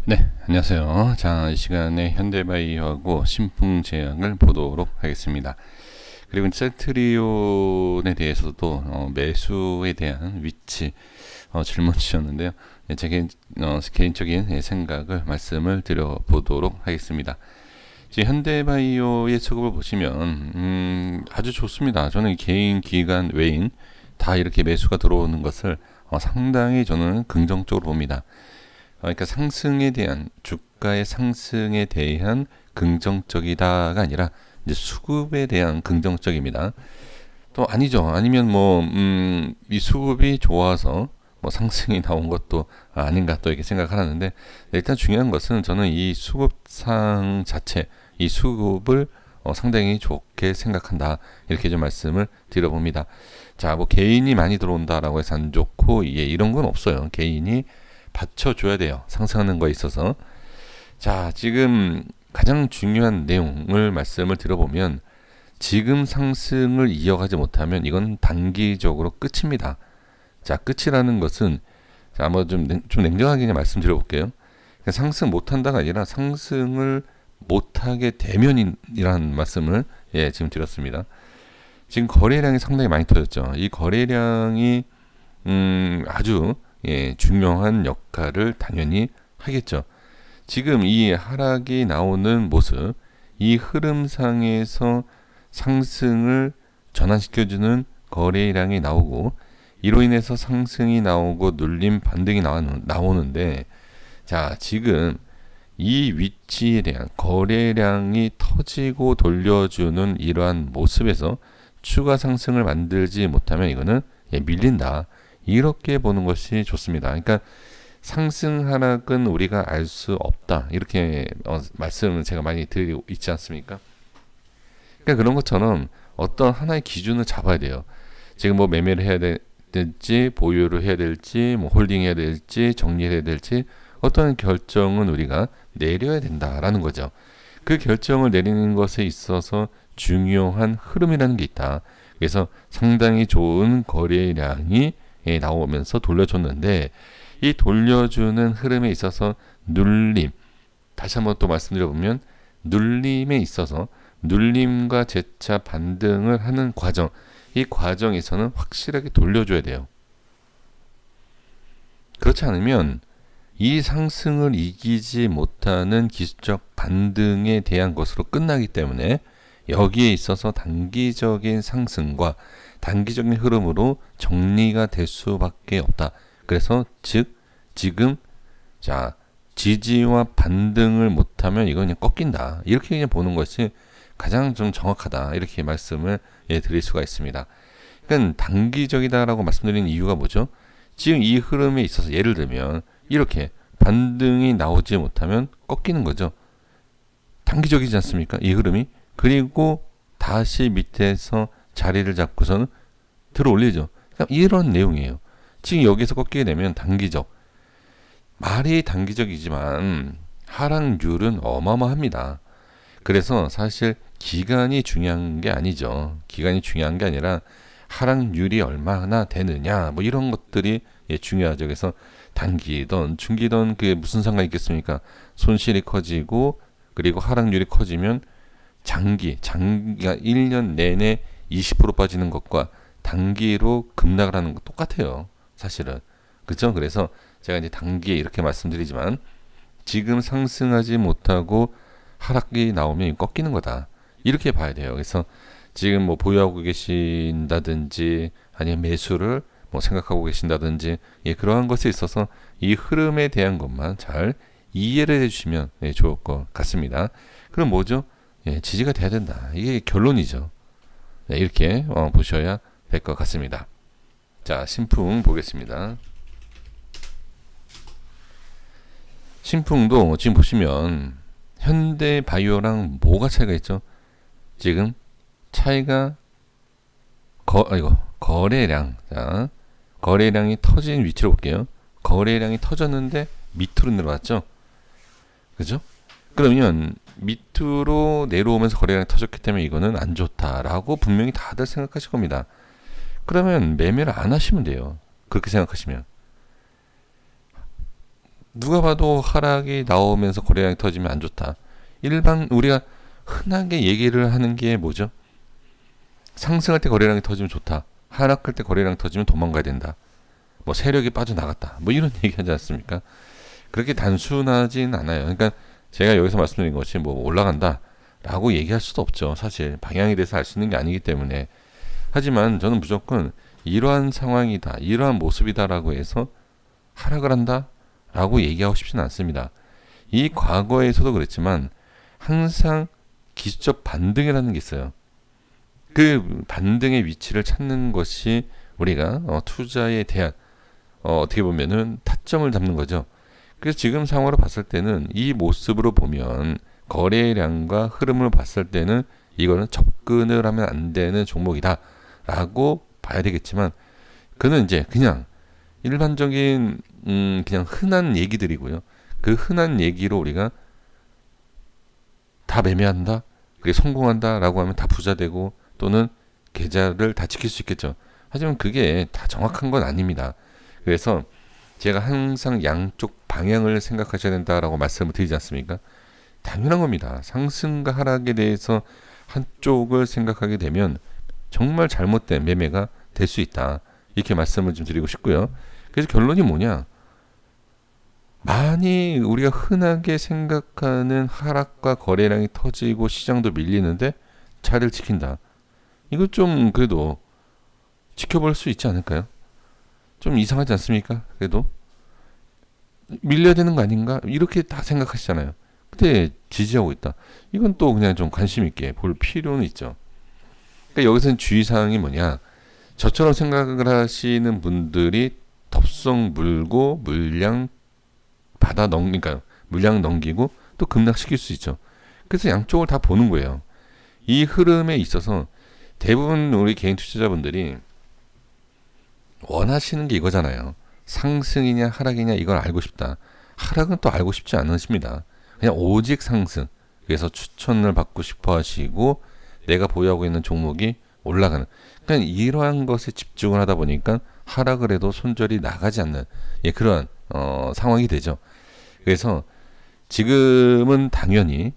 네, 안녕하세요. 자, 이 시간에 현대바이오하고 신풍제약을 보도록 하겠습니다. 그리고 셀트리온에 대해서도 매수에 대한 위치 질문 주셨는데요. 제 개인적인 생각을 말씀을 드려보도록 하겠습니다. 지금 현대바이오의 수급을 보시면 아주 좋습니다. 저는 개인, 기관, 외인 다 이렇게 매수가 들어오는 것을 상당히 저는 긍정적으로 봅니다. 그러니까 상승에 대한 주가의 상승에 대한 긍정적이다가 아니라 이제 수급에 대한 긍정적입니다. 또 아니죠. 아니면 이 수급이 좋아서 뭐 상승이 나온 것도 아닌가 또 이렇게 생각하는데 일단 중요한 것은 저는 이 수급상 자체 이 수급을 상당히 좋게 생각한다 이렇게 좀 말씀을 드려봅니다. 자, 뭐 개인이 많이 들어온다라고 해서 안 좋고 이런 건 없어요. 개인이 받쳐줘야 돼요. 상승하는 거에 있어서. 자, 지금 가장 중요한 내용을 말씀을 들어보면 지금 상승을 이어가지 못하면 이건 단기적으로 끝입니다. 자, 끝이라는 것은 자, 좀 냉정하게 말씀드려볼게요. 상승 못한다가 아니라 상승을 못하게 되면이라는 말씀을 지금 드렸습니다. 지금 거래량이 상당히 많이 터졌죠. 이 거래량이 아주 중요한 역할을 당연히 하겠죠. 지금 이 하락이 나오는 모습, 이 흐름상에서 상승을 전환시켜주는 거래량이 나오고 이로 인해서 상승이 나오고 눌림 반등이 나오는데 자, 지금 이 위치에 대한 거래량이 터지고 돌려주는 이러한 모습에서 추가 상승을 만들지 못하면 이거는 밀린다. 이렇게 보는 것이 좋습니다. 그러니까 상승 하락은 우리가 알 수 없다. 이렇게 말씀을 제가 많이 드리고 있지 않습니까? 그러니까 그런 것처럼 어떤 하나의 기준을 잡아야 돼요. 지금 뭐 매매를 해야 될지, 보유를 해야 될지, 뭐 홀딩해야 될지, 정리해야 될지 어떤 결정은 우리가 내려야 된다라는 거죠. 그 결정을 내리는 것에 있어서 중요한 흐름이라는 게 있다. 그래서 상당히 좋은 거래량이 나오면서 돌려줬는데 이 돌려주는 흐름에 있어서 눌림, 다시 한번 또 말씀드려보면 눌림에 있어서 눌림과 재차 반등을 하는 과정, 이 과정에서는 확실하게 돌려줘야 돼요. 그렇지 않으면 이 상승을 이기지 못하는 기술적 반등에 대한 것으로 끝나기 때문에 여기에 있어서 단기적인 상승과 단기적인 흐름으로 정리가 될 수밖에 없다. 그래서 지금 자 지지와 반등을 못하면 이건 그냥 꺾인다. 이렇게 그냥 보는 것이 가장 좀 정확하다. 이렇게 말씀을 드릴 수가 있습니다. 그러니까 단기적이다라고 말씀드리는 이유가 뭐죠? 지금 이 흐름에 있어서 예를 들면 이렇게 반등이 나오지 못하면 꺾이는 거죠. 단기적이지 않습니까? 이 흐름이. 그리고 다시 밑에서 자리를 잡고서는 들어 올리죠. 이런 내용이에요. 지금 여기서 꺾이게 되면 단기적. 말이 단기적이지만 하락률은 어마어마합니다. 그래서 사실 기간이 중요한 게 아니죠. 기간이 중요한 게 아니라 하락률이 얼마나 되느냐 뭐 이런 것들이 중요하죠. 그래서 단기든 중기든 그게 무슨 상관이 있겠습니까? 손실이 커지고 그리고 하락률이 커지면 장기가 1년 내내 20% 빠지는 것과 단기로 급락을 하는 거 똑같아요. 사실은. 그렇죠? 그래서 제가 이제 단기에 이렇게 말씀드리지만 지금 상승하지 못하고 하락이 나오면 꺾이는 거다. 이렇게 봐야 돼요. 그래서 지금 뭐 보유하고 계신다든지 아니면 매수를 뭐 생각하고 계신다든지 그러한 것에 있어서 이 흐름에 대한 것만 잘 이해를 해주시면 좋을 것 같습니다. 그럼 뭐죠? 지지가 돼야 된다. 이게 결론이죠. 이렇게 보셔야 될 것 같습니다. 자, 신풍 보겠습니다. 신풍도 지금 보시면 현대바이오랑 뭐가 차이가 있죠? 지금 차이가 거래량. 자, 거래량이 터진 위치로 볼게요. 거래량이 터졌는데 밑으로 내려왔죠? 그죠? 그러면 밑으로 내려오면서 거래량이 터졌기 때문에 이거는 안 좋다라고 분명히 다들 생각하실 겁니다. 그러면 매매를 안 하시면 돼요. 그렇게 생각하시면. 누가 봐도 하락이 나오면서 거래량이 터지면 안 좋다. 일반 우리가 흔하게 얘기를 하는 게 뭐죠? 상승할 때 거래량이 터지면 좋다. 하락할 때 거래량이 터지면 도망가야 된다. 뭐 세력이 빠져나갔다. 뭐 이런 얘기 하지 않습니까? 그렇게 단순하진 않아요. 그러니까 제가 여기서 말씀드린 것이 뭐 올라간다 라고 얘기할 수도 없죠. 사실 방향에 대해서 알 수 있는 게 아니기 때문에. 하지만 저는 무조건 이러한 상황이다, 이러한 모습이다라고 해서 하락을 한다 라고 얘기하고 싶지는 않습니다. 이 과거에서도 그랬지만 항상 기술적 반등이라는 게 있어요. 그 반등의 위치를 찾는 것이 우리가 투자에 대한 어떻게 보면은 타점을 잡는 거죠. 그래서 지금 상황으로 봤을 때는 이 모습으로 보면 거래량과 흐름을 봤을 때는 이거는 접근을 하면 안 되는 종목이다 라고 봐야 되겠지만, 그는 이제 그냥 일반적인 그냥 흔한 얘기들이고요. 그 흔한 얘기로 우리가 다 매매한다, 그게 성공한다 라고 하면 다 부자 되고 또는 계좌를 다 지킬 수 있겠죠. 하지만 그게 다 정확한 건 아닙니다. 그래서 제가 항상 양쪽 방향을 생각하셔야 된다라고 말씀을 드리지 않습니까? 당연한 겁니다. 상승과 하락에 대해서 한쪽을 생각하게 되면 정말 잘못된 매매가 될 수 있다. 이렇게 말씀을 좀 드리고 싶고요. 그래서 결론이 뭐냐? 많이 우리가 흔하게 생각하는 하락과 거래량이 터지고 시장도 밀리는데 자리를 지킨다. 이거 좀 그래도 지켜볼 수 있지 않을까요? 좀 이상하지 않습니까? 그래도 밀려야 되는 거 아닌가? 이렇게 다 생각하시잖아요. 근데 지지하고 있다. 이건 또 그냥 좀 관심 있게 볼 필요는 있죠. 그러니까 여기서는 주의사항이 뭐냐? 저처럼 생각을 하시는 분들이 덥석 물고 물량 받아 넘기니까 물량 넘기고 또 급락시킬 수 있죠. 그래서 양쪽을 다 보는 거예요. 이 흐름에 있어서 대부분 우리 개인 투자자분들이 원하시는 게 이거잖아요. 상승이냐 하락이냐 이걸 알고 싶다. 하락은 또 알고 싶지 않으십니다. 그냥 오직 상승. 그래서 추천을 받고 싶어 하시고 내가 보유하고 있는 종목이 올라가는, 그냥 이러한 것에 집중을 하다 보니까 하락을 해도 손절이 나가지 않는 그러한 상황이 되죠. 그래서 지금은 당연히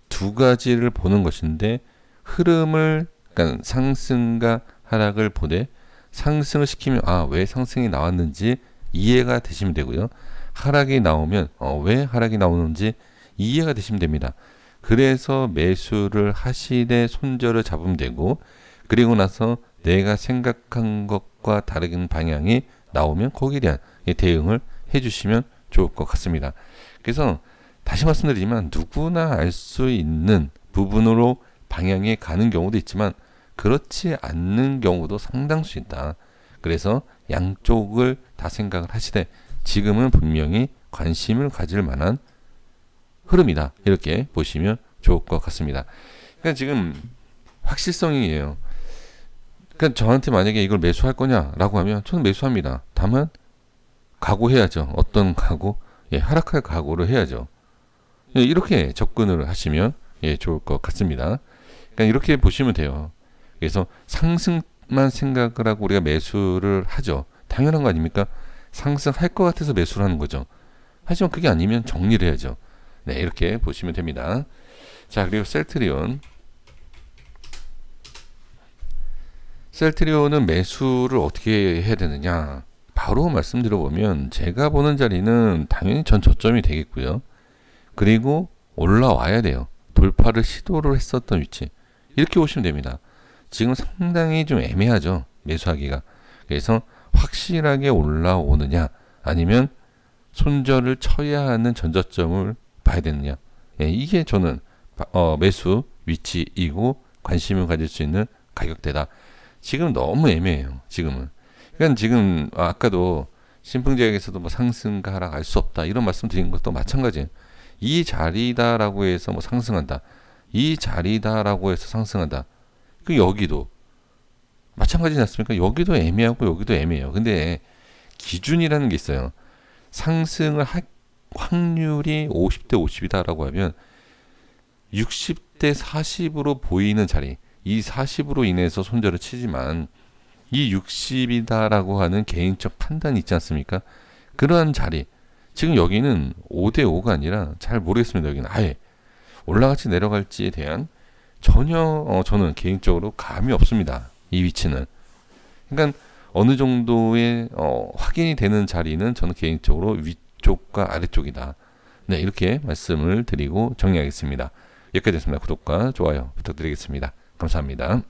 두 가지를 보는 것인데, 흐름을 그러니까 상승과 하락을 보되 상승을 시키면 왜 상승이 나왔는지 이해가 되시면 되고요. 하락이 나오면 왜 하락이 나오는지 이해가 되시면 됩니다. 그래서 매수를 하시되 손절을 잡으면 되고, 그리고 나서 내가 생각한 것과 다른 방향이 나오면 거기에 대한 대응을 해주시면 좋을 것 같습니다. 그래서 다시 말씀드리지만 누구나 알 수 있는 부분으로 방향이 가는 경우도 있지만 그렇지 않는 경우도 상당수 있다. 그래서 양쪽을 다 생각을 하시되 지금은 분명히 관심을 가질 만한 흐름이다. 이렇게 보시면 좋을 것 같습니다. 그러니까 지금 확실성이에요. 그러니까 저한테 만약에 이걸 매수할 거냐라고 하면 저는 매수합니다. 다만 각오해야죠. 어떤 각오? 하락할 각오를 해야죠. 이렇게 접근을 하시면 좋을 것 같습니다. 그러니까 이렇게 보시면 돼요. 그래서 상승만 생각을 하고 우리가 매수를 하죠. 당연한 거 아닙니까? 상승할 것 같아서 매수를 하는 거죠. 하지만 그게 아니면 정리를 해야죠. 네, 이렇게 보시면 됩니다. 자, 그리고 셀트리온은 매수를 어떻게 해야 되느냐? 바로 말씀드려보면 제가 보는 자리는 당연히 전 저점이 되겠고요. 그리고 올라와야 돼요. 돌파를 시도를 했었던 위치. 이렇게 보시면 됩니다. 지금 상당히 좀 애매하죠. 매수하기가. 그래서 확실하게 올라오느냐 아니면 손절을 쳐야 하는 전저점을 봐야 되느냐. 이게 저는 매수 위치이고 관심을 가질 수 있는 가격대다. 지금 너무 애매해요. 지금은. 그러니까 지금 아까도 신풍제약에서도 뭐 상승과 하락 알 수 없다 이런 말씀 드린 것도 마찬가지예요. 이 자리다라고 해서 뭐 상승한다. 이 자리다라고 해서 상승한다. 그 여기도 마찬가지지 않습니까? 여기도 애매하고 여기도 애매해요. 근데 기준이라는 게 있어요. 상승을 할 확률이 50대 50이다라고 하면 60대 40으로 보이는 자리, 이 40으로 인해서 손절을 치지만 이 60이다라고 하는 개인적 판단이 있지 않습니까? 그러한 자리, 지금 여기는 5대 5가 아니라 잘 모르겠습니다. 여기는 아예 올라갈지 내려갈지에 대한 전혀 저는 개인적으로 감이 없습니다. 이 위치는. 그러니까 어느 정도의 확인이 되는 자리는 저는 개인적으로 위쪽과 아래쪽이다. 네, 이렇게 말씀을 드리고 정리하겠습니다. 여기까지 됐습니다. 구독과 좋아요 부탁드리겠습니다. 감사합니다.